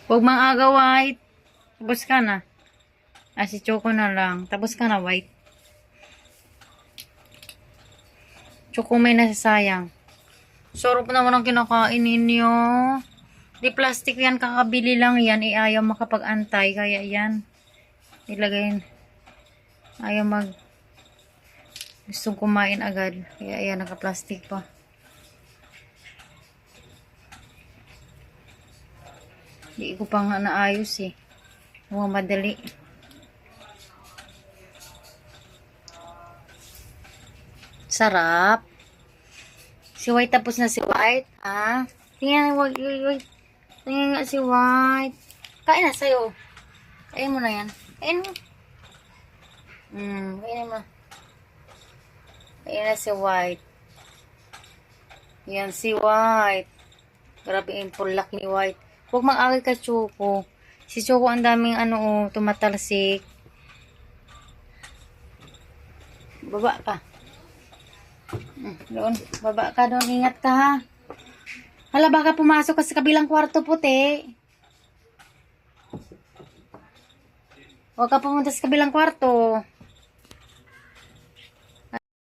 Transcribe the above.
Huwag mang aga, White. Tapos ka na. Si Choco na lang. Tapos ka na, White. Choco may nasasayang. Sarap naman ang kinakain ninyo. Di plastic yan, kakabili lang yan. Ayaw makapag-antay. Kaya yan. Ilagay. Ayaw gustong kumain agad. Kaya yan, naka-plastic pa. Di ko pa nga naayos eh. Madali. Sarap. Si White tapos na si White. Tingnan, wag. Tingnan nga si White. Kain na sa'yo. Kain mo na yan. Kain mo. Kain mo. Kain na si White. Yan si White. Grabe yung pulak ni White. Huwag mag-away ka, Choco. Si Choco ang daming tumatalsik. Baba ka. Doon. Baba ka doon. Ingat ka ha. Hala, baka pumasok ka sa kabilang kwarto, puti. Huwag ka pumunta sa kabilang kwarto.